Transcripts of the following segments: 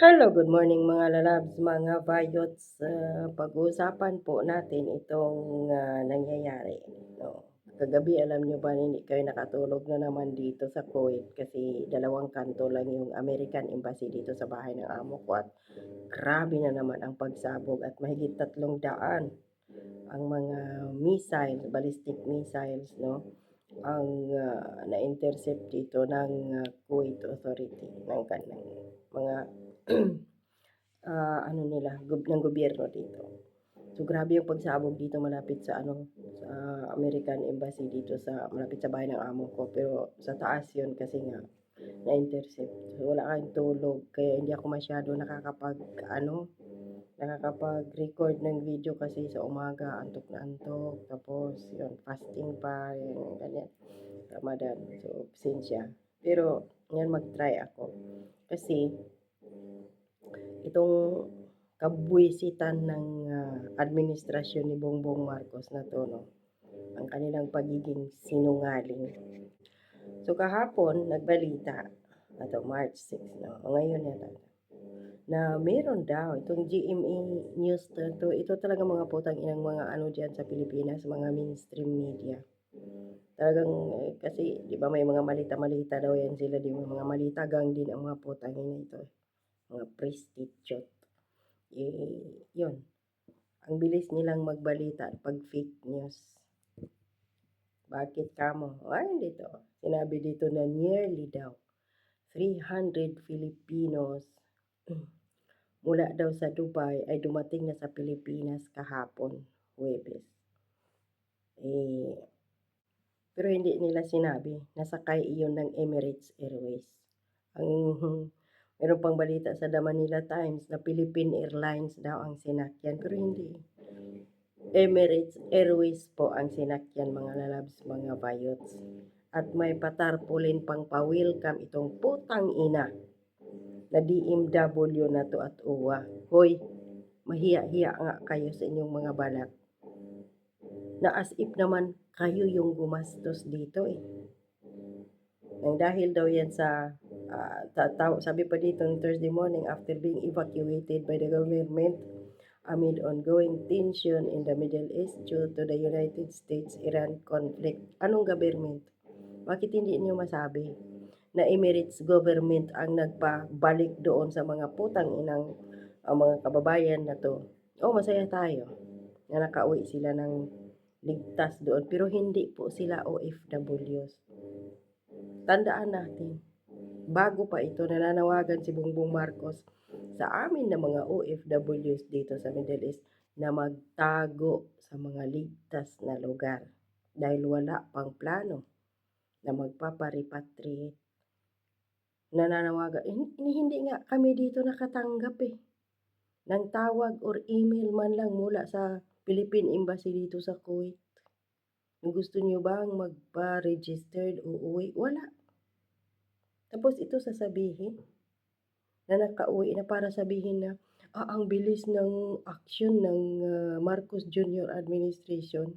Hello, good morning mga lalabs, mga vayots. Pag-uusapan po natin itong nangyayari. No? Kagabi, alam nyo ba, hindi kayo nakatulog na naman dito sa Kuwait kasi dalawang kanto lang yung American Embassy dito sa bahay ng amo ko at grabe na naman ang pagsabog at mahigit 300 ang mga missiles, ballistic missiles, no? Ang na-intercept dito ng Kuwait Authority ng kanang mga ano nila, ng gobyerno dito. So grabe yung pagsabog dito malapit sa sa American Embassy dito sa malapit sa bahay ng amo ko, pero sa taas yun kasi nga na-intercept. So wala kang tulog kaya hindi ako masyado nakakapag-record ng video kasi sa umaga antok na antok, tapos yun fasting pa yung ganyan, Ramadan. So pasensya. Pero ngayon mag-try ako kasi itong kabuwisitan ng administrasyon ni Bongbong Marcos na to, no? Ang kanilang pagiging sinungaling. So kahapon, nagbalita, ato March 6, no? O ngayon yata, na meron daw itong GMA News na to, ito talaga mga putang inang mga ano dyan sa Pilipinas, mga mainstream media. Talagang, kasi di ba may mga malita-malita daw yan sila, di ba mga malitagang din ang mga putang ina ito, mga prostitute. Yun, ang bilis nilang magbalita pag fake news. Bakit kamo? Ay, dito. Sinabi dito na nearly daw 300 Filipinos mula daw sa Dubai ay dumating na sa Pilipinas kahapon, Huwebes. Pero hindi nila sinabi, nasakay iyon ng Emirates Airways. Ang meron pang balita sa The Manila Times na Philippine Airlines daw ang sinakyan, pero hindi. Emirates Airways po ang sinakyan, mga lalabs, mga bayots. At may patarpulin pang pa-welcome itong putang ina na DMW na to at uwa. Hoy, mahiya-hiya nga kayo sa inyong mga balat. Na as if naman kayo yung gumastos dito eh. Nang dahil daw yan sa, sabi pa dito on Thursday morning, after being evacuated by the government amid ongoing tension in the Middle East due to the United States-Iran conflict. Anong government? Bakit hindi niyo masabi na Emirates government ang nagpabalik doon sa mga putang inang mga kababayan na to? Oh, masaya tayo na nakauwi sila ng ligtas doon, pero hindi po sila OFWs. Tandaan natin, bago pa ito, nananawagan si Bongbong Marcos sa amin na mga OFWs dito sa Middle East na magtago sa mga ligtas na lugar dahil wala pang plano na magpaparipatriate. Nananawagan, hindi nga kami dito nakatanggap ng tawag or email man lang mula sa Philippine Embassy dito sa Kuwait. Gusto niyo bang magpa-registered o uwi? Wala. Tapos ito sasabihin na nakauwi na para sabihin na ang bilis ng action ng Marcos Jr. administration.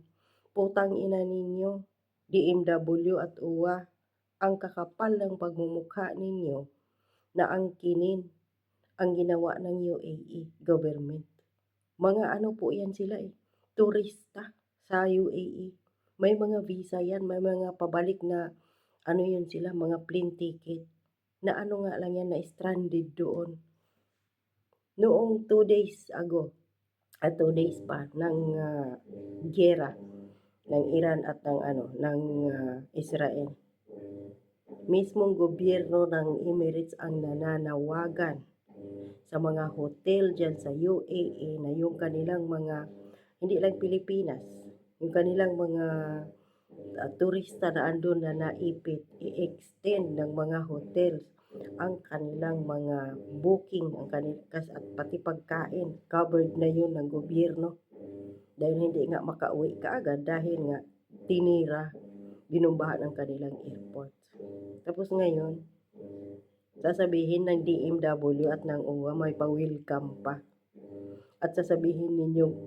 Putang ina ninyo, DMW at UWA, ang kakapal ng pagmumukha ninyo na angkinin ang ginawa ng UAE government. Mga ano po yan sila turista sa UAE. May mga visa yan, may mga pabalik na ano yun sila, mga plane ticket na ano nga lang yan, na stranded doon. Noong 2 days ago, at 2 days pa ng giyera ng Iran at ng Israel. Mismong gobyerno ng Emirates ang nananawagan sa mga hotel dyan sa UAE na yung kanilang mga, hindi lang Pilipinas, yung kanilang mga turista na andun na naipit, i-extend ng mga hotels ang kanilang mga booking, ang kanilang at pati pagkain, covered na yun ng gobyerno. Dahil hindi nga makauwi kaagad dahil nga tinira, binumbahan ang kanilang airport. Tapos ngayon, sasabihin ng DMW at ng UWA may pa-welcome pa. At sasabihin ninyong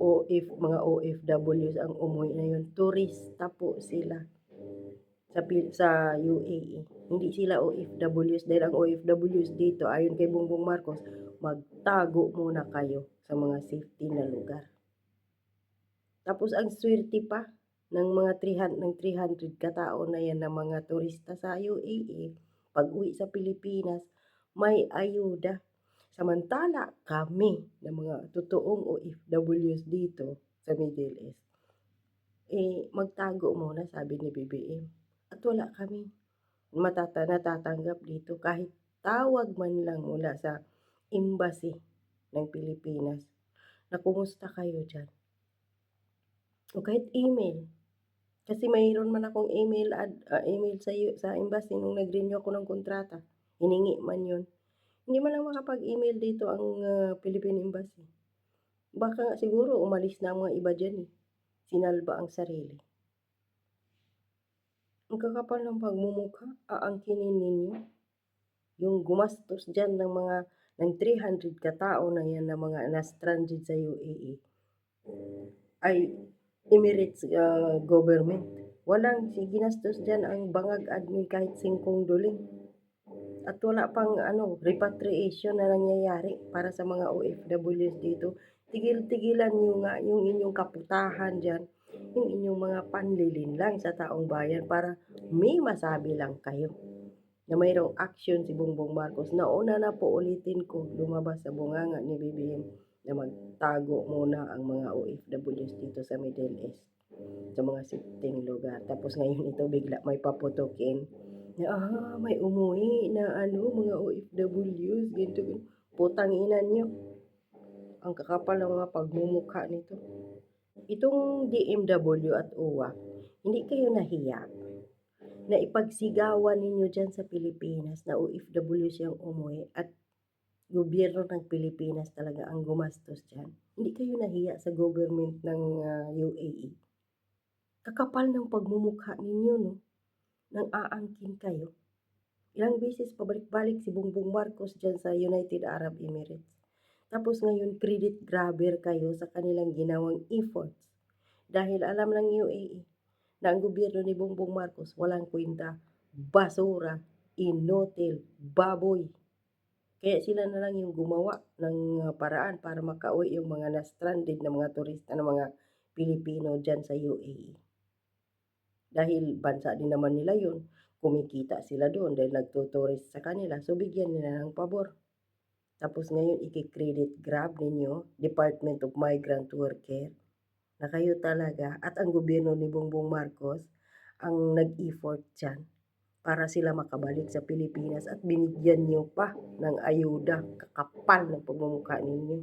mga OFWs ang umuwi na yun. Turista po sila. sa UAE. Hindi sila OFWs dahil ang OFWs dito ayon kay Bongbong Marcos, magtago muna kayo sa mga safety na lugar. Tapos ang swerte pa ng mga 300 katao na yan na mga turista sa UAE, pag-uwi sa Pilipinas, may ayuda. Samantala kami na mga totoong OFWs dito sa Middle East, magtago muna sabi ni BBM. At wala kami natatanggap dito kahit tawag man lang mula sa embassy ng Pilipinas na kumusta kayo dyan. O kahit email. Kasi mayroon man akong email sa embassy nung nag-renew ako ng kontrata. Hiningi man yun. Hindi man lang makapag-email dito ang Philippine Embassy. Baka nga siguro umalis na ang mga iba dyan eh. Sinalba ang sarili. Ang kakapal ng pagmumukha, aangkinin ninyo yung gumastos dyan ng 300 katao na yan na mga na-stranded sa UAE ay Emirates government. Walang ginastos dyan ang bangag admin kahit 5 duling. At wala pang repatriation na nangyayari para sa mga OFWs dito. Tigil-tigilan nyo nga yung inyong kaputahan dyan, yung inyong mga panlilinlang sa taong bayan para may masabi lang kayo na mayroong action si Bongbong Marcos. Nauna na po ulitin ko, lumabas sa bunganga ni BBM na magtago muna ang mga OFWs dito sa Middle East sa mga sitting lugar. Tapos ngayon ito bigla may paputukin na may umuwi na mga OFWs, ganito. Putang ina nyo. Ang kakapal ng mga pagmumukha nito. Itong DMW at OWA, hindi kayo nahiya na ipagsigawan ninyo dyan sa Pilipinas na OFW siyang umuwi at gobyerno ng Pilipinas talaga ang gumastos dyan. Hindi kayo nahiya sa government ng UAE. Kakapal ng pagmumukha ninyo, no? Nang aangkin kayo. Ilang beses pabalik-balik si Bongbong Marcos dyan sa United Arab Emirates. Tapos ngayon, credit grabber kayo sa kanilang ginawang efforts. Dahil alam ng UAE na ang gobyerno ni Bongbong Marcos walang kwenta, basura, inotil, baboy. Kaya sila na lang yung gumawa ng paraan para makauwi yung mga na-stranded na mga turista na mga Pilipino dyan sa UAE. Dahil bansa din naman nila yun, kumikita sila doon dahil nagtuturist sa kanila, so bigyan nila ng pabor. Tapos ngayon i-credit grab ninyo, Department of Migrant Worker, na kayo talaga at ang gobyerno ni Bongbong Marcos ang nag-effort dyan para sila makabalik sa Pilipinas at binigyan nyo pa ng ayuda, kakapal ng pagmumukha ninyo.